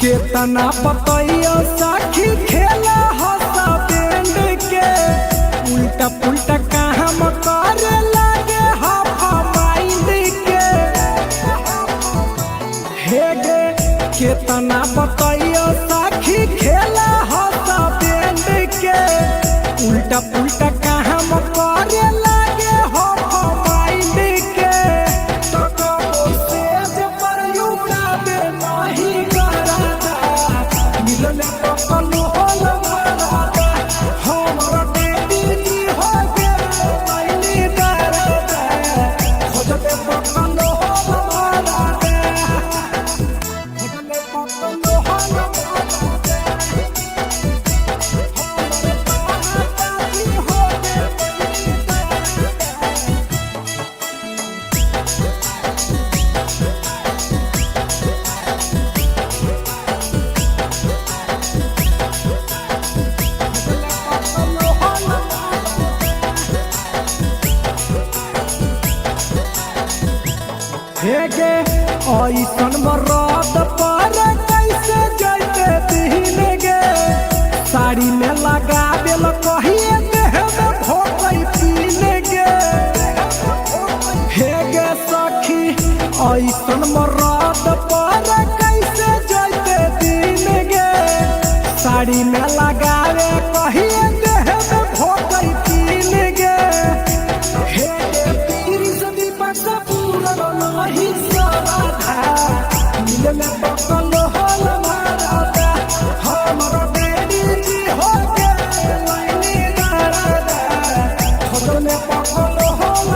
केतना बतैया साखी खेला हंसा बैंड के उल्टा पुल्टा काम करे लगे हाफा माइंड के हे गे केतना बतैया साखी खेला हंसा बैंड के उल्टा पुल्टा काम करे लगे हाफा माइंड के तो सेज पर युड़ा दे नहीं हेगे ऐसन मरद पर कैसे जैते दिन गे साड़ी में लगा बेल कहिए देह में भोकई पीन गे हेगे सखी ऐसन मरद पर कैसे जैते दिन गे साड़ी में लगावे कहिए देह में भोकई पीन गे हेगे पीर सदी पक्का नहीं सवाधा मिलने पकल हल मारादा हमर बेटी जी हो के लाइनी दारादा खोदने पकल हल